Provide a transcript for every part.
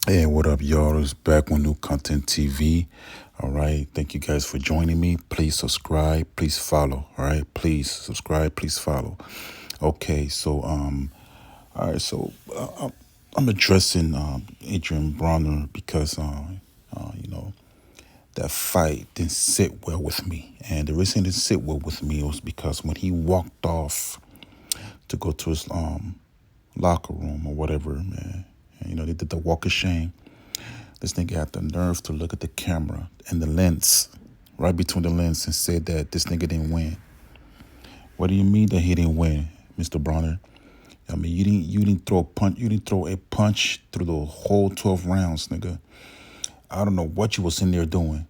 Hey, what up, y'all? It's back on New Content TV. All right. Thank you guys for joining me. Please subscribe. Please follow. All right. Please subscribe. Please follow. Okay. All right. I'm addressing Adrien Broner because, that fight didn't sit well with me. And the reason it didn't sit well with me was because when he walked off to go to his locker room or whatever, man, and, they did the walk of shame. This nigga had the nerve to look at the camera and the lens, right between the lens, and said that this nigga didn't win. What do you mean that he didn't win, Mr. Bronner? I mean, you didn't throw a punch. You didn't throw a punch through the whole 12 rounds, nigga. I don't know what you was in there doing.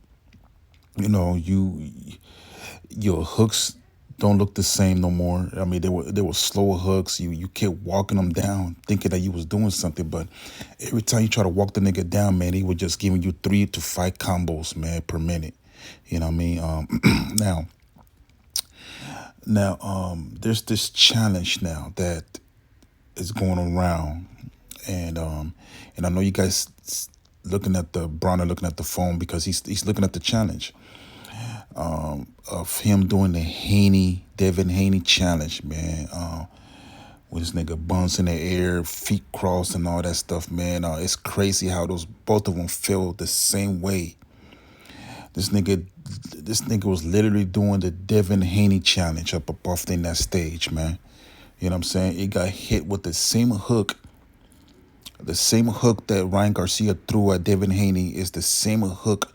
Your hooks don't look the same no more. I mean, they were slower hooks. You kept walking them down, thinking that you was doing something, but every time you try to walk the nigga down, man, he was just giving you 3 to 5 combos, man, per minute. You know what I mean? Now, there's this challenge now that is going around, and I know you guys looking at the Bronner looking at the phone because he's looking at the challenge of him doing the Devin Haney challenge, man. With this nigga buns in the air, feet crossed, and all that stuff, man. It's crazy how both of them feel the same way. This nigga was literally doing the Devin Haney challenge up above in that stage, man. You know what I'm saying? He got hit with the same hook. The same hook that Ryan Garcia threw at Devin Haney is the same hook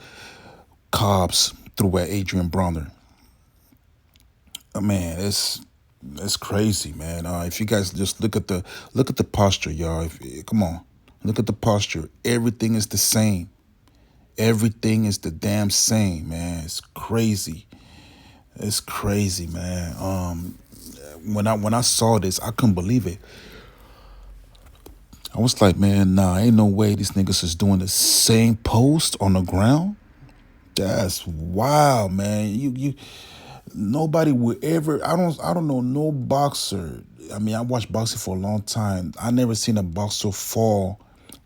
Cobbs threw at Adrien Broner. Man, it's crazy, man. If you guys just look at the posture, y'all. Come on, look at the posture. Everything is the same. Everything is the damn same, man. It's crazy. It's crazy, man. When I saw this, I couldn't believe it. I was like, man, nah, ain't no way these niggas is doing the same post on the ground. That's wild, man. Nobody would ever. I don't know no boxer. I mean, I watched boxing for a long time. I never seen a boxer fall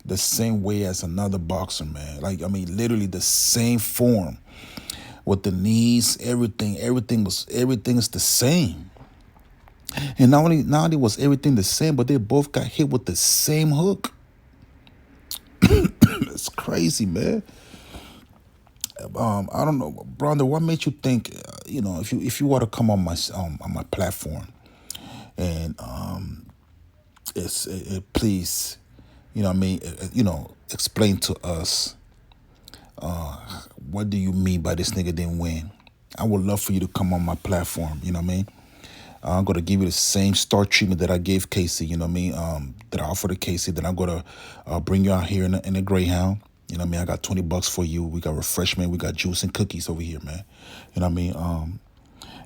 the same way as another boxer, man. Like, I mean, literally the same form with the knees, everything. Everything is the same. And not only was everything the same, but they both got hit with the same hook. It's crazy, man. I don't know, brother. What made you think, if you were to come on my platform, and please, what I mean, explain to us, what do you mean by this nigga didn't win? I would love for you to come on my platform. You know what I mean? I'm gonna give you the same star treatment that I gave Casey. You know what I mean? That I offered to Casey. Then I'm gonna bring you out here in a Greyhound. You know what I mean? I got $20 for you. We got refreshment. We got juice and cookies over here, man. You know what I mean?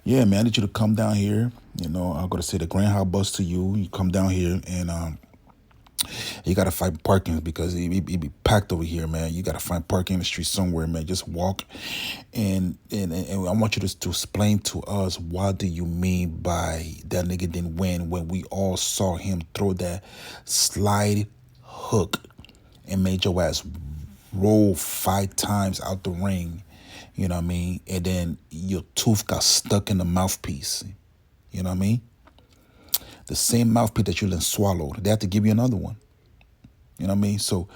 Yeah, man. I need you to come down here. I'm gonna say the Greyhound bus to you. You come down here and you gotta find parking because it be packed over here, man. You gotta find parking in the street somewhere, man. Just walk, and I want you to explain to us what do you mean by that nigga didn't win when we all saw him throw that slide hook and made your ass roll 5 times out the ring. You know what I mean? And then your tooth got stuck in the mouthpiece. You know what I mean? The same mouthpiece that you then swallowed. They have to give you another one. You know what I mean? So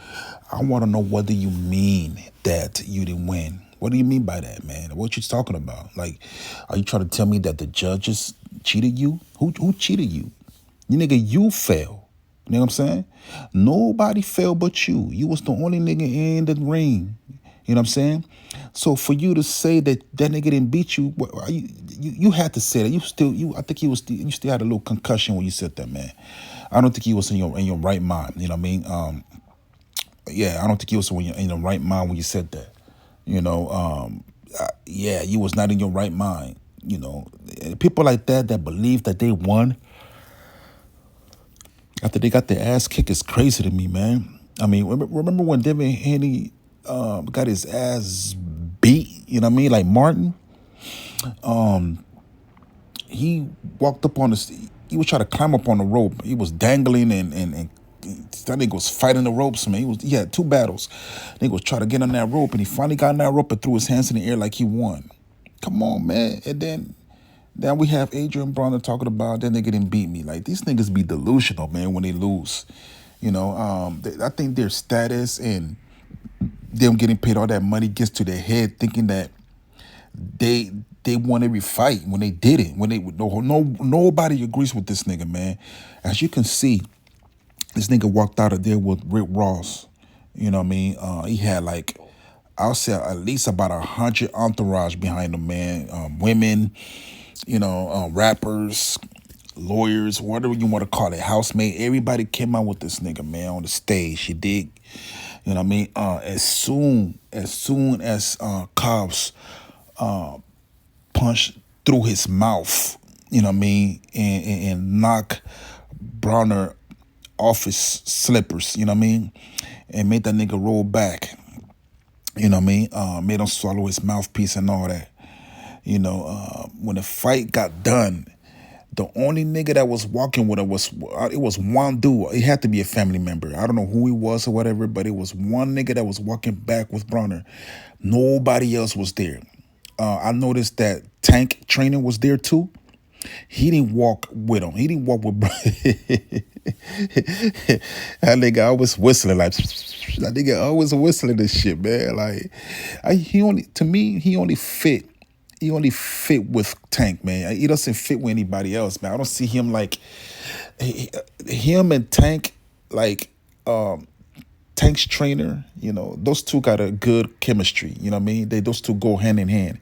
I want to know, what do you mean that you didn't win? What do you mean by that, man? What you talking about? Like, are you trying to tell me that the judges cheated you? Who cheated you? You nigga, you fell. You know what I'm saying? Nobody fell but you. You was the only nigga in the ring. You know what I'm saying? So for you to say that nigga didn't beat you, you had to say that. I think you still had a little concussion when you said that, man. I don't think you was in your right mind. You know what I mean? I don't think you was in your right mind when you said that. You was not in your right mind. People like that believe that they won after they got their ass kicked is crazy to me, man. I mean, remember when Devin Haney got his ass beat? You know what I mean? Like Martin. He walked up on he was trying to climb up on the rope. He was dangling and That nigga was fighting the ropes, man. He had two battles. Nigga was trying to get on that rope, and he finally got on that rope and threw his hands in the air like he won. Come on, man. And then we have Adrien Broner talking about that nigga didn't beat me. Like, these niggas be delusional, man, when they lose. I think their status and them getting paid all that money gets to their head, thinking that they won every fight when they didn't. When they nobody agrees with this nigga, man. As you can see, this nigga walked out of there with Rick Ross. You know what I mean? He had like, I'll say at least about 100 entourage behind him, man. Women, rappers, lawyers, whatever you want to call it, housemaid. Everybody came out with this nigga, man, on the stage. You dig? You know what I mean? As soon as cops punch through his mouth, you know what I mean, and knock Broner off his slippers, you know what I mean, and made that nigga roll back, you know what I mean, made him swallow his mouthpiece and all that. When the fight got done, the only nigga that was walking with her was one dude. It had to be a family member. I don't know who he was or whatever, but it was one nigga that was walking back with Broner. Nobody else was there. I noticed that Tank Trainer was there too. He didn't walk with him. He didn't walk with that nigga always whistling like that nigga always whistling this shit, man. Like he only fit. He only fit with Tank, man. He doesn't fit with anybody else, man. I don't see him like him and Tank, like Tank's trainer, those two got a good chemistry. You know what I mean? Those two go hand in hand.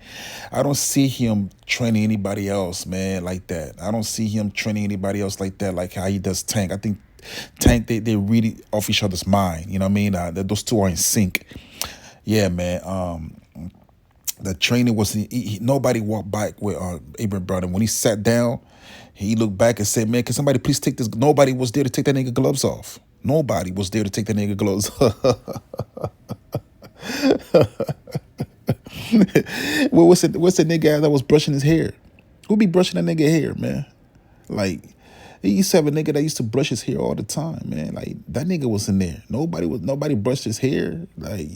I don't see him training anybody else, man, like that. I don't see him training anybody else like that, like how he does Tank. I think Tank, they really off each other's mind. You know what I mean? Those two are in sync. Yeah, man. The trainer was nobody walked back with Adrien. When he sat down, he looked back and said, "Man, can somebody please take this?" Nobody was there to take that nigga gloves off. Nobody was there to take that nigga gloves off. Well, what's the nigga that was brushing his hair? Who be brushing that nigga hair, man? Like, he used to have a nigga that used to brush his hair all the time, man. Like, that nigga was in there. Nobody brushed his hair. Like,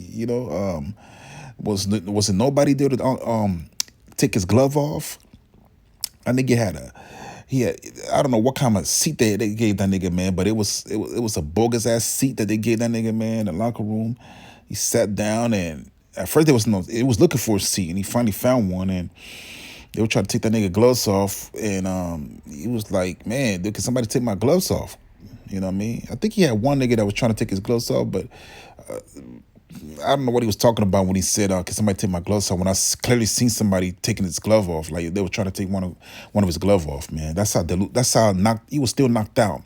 wasn't nobody there to take his glove off? That nigga had I don't know what kind of seat they gave that nigga, man, but it was a bogus ass seat that they gave that nigga, man, in the locker room. He sat down, and at first it was looking for a seat, and he finally found one, and they were trying to take that nigga gloves off, and he was like, "Man, can somebody take my gloves off?" You know what I mean? I think he had one nigga that was trying to take his gloves off, but I don't know what he was talking about when he said, "Can somebody take my gloves off?" When I clearly seen somebody taking his glove off, like they were trying to take one of his glove off, man. That's how he was still knocked out.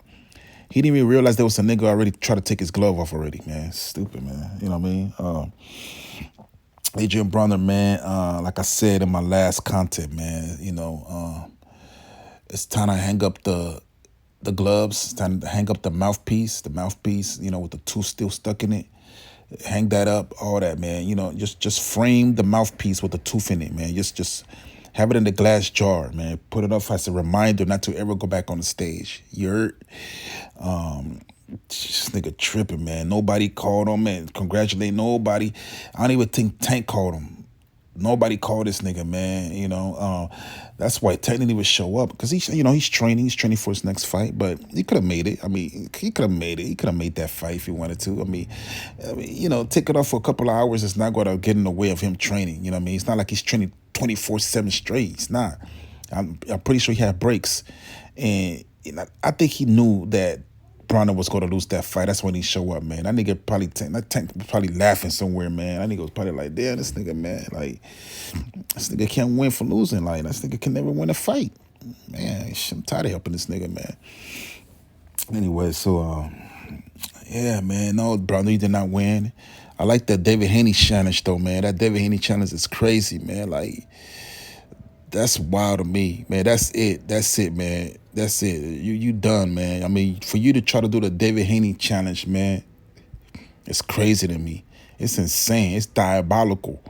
He didn't even realize there was a nigga already trying to take his glove off already, man. Stupid, man. You know what I mean? Adrien Broner, man. Like I said in my last content, man. It's time to hang up the gloves. It's time to hang up the mouthpiece. The mouthpiece, with the tooth still stuck in it. Hang that up, all that, man. Just frame the mouthpiece with the tooth in it, man. Just have it in the glass jar, man. Put it up as a reminder not to ever go back on the stage. You heard? This nigga tripping, man. Nobody called him, man. Congratulate nobody. I don't even think Tank called him. Nobody called this nigga, man. That's why Tank didn't even show up, because he's training for his next fight. But he could have made it. I mean, he could have made it. He could have made that fight if he wanted to. I mean, take it off for a couple of hours. It's not going to get in the way of him training. You know what I mean? It's not like he's training 24/7 straight. It's not. I'm pretty sure he had breaks, and I think he knew that Broner was going to lose that fight. That's when he show up, man. That nigga Tank was probably laughing somewhere, man. That nigga was probably like, "Damn, this nigga, man, like, this nigga can't win for losing. Like, this nigga can never win a fight, man. I'm tired of helping this nigga, man." Anyway, so yeah, man. No, Broner, he did not win. I like that Devin Haney challenge though, man. That Devin Haney challenge is crazy, man. Like, that's wild to me, man. That's it, man. That's it. You done, man. I mean, for you to try to do the Devin Haney challenge, man, it's crazy to me. It's insane. It's diabolical.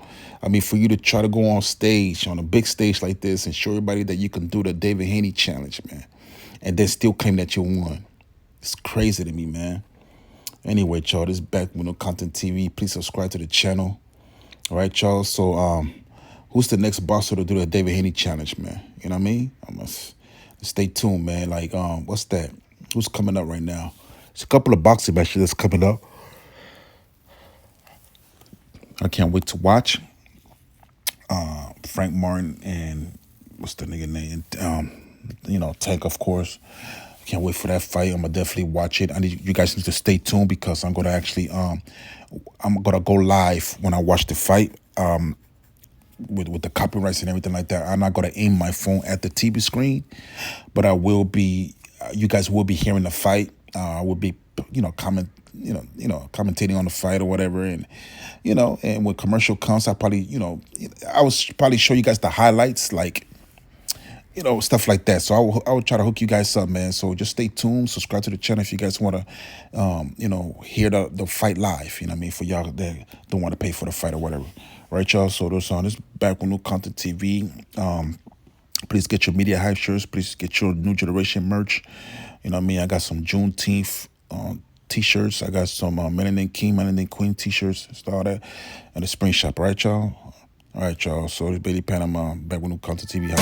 I mean, for you to try to go on stage, on a big stage like this, and show everybody that you can do the Devin Haney challenge, man, and then still claim that you won. It's crazy to me, man. Anyway, y'all, this is back with no content TV. Please subscribe to the channel. All right, y'all. So, who's the next boxer to do the Devin Haney challenge, man? You know what I mean? I must stay tuned, man. Like, what's that? Who's coming up right now? There's a couple of boxing matches that's coming up. I can't wait to watch. Frank Martin and what's the nigga name? Tank, of course. I can't wait for that fight. I'm gonna definitely watch it. You guys need to stay tuned because I'm gonna actually I'm gonna go live when I watch the fight. With the copyrights and everything like that. I'm not gonna aim my phone at the TV screen, but I will be. You guys will be hearing the fight. I will be, commentating on the fight or whatever, and and when commercial comes, I probably, I will probably show you guys the highlights, like, stuff like that. So I will try to hook you guys up, man. So just stay tuned, subscribe to the channel if you guys want to, hear the fight live. You know what I mean? For y'all that don't want to pay for the fight or whatever, right, y'all? So this back with New Content TV. Please get your media hype shirts. Please get your new generation merch. You know what I mean? I got some Juneteenth t-shirts. I got some Melanin King, Melanin Queen t-shirts. All that. And the spring shop, right, y'all? All right, y'all. So this Bailey Panama back with New Content TV. Yeah.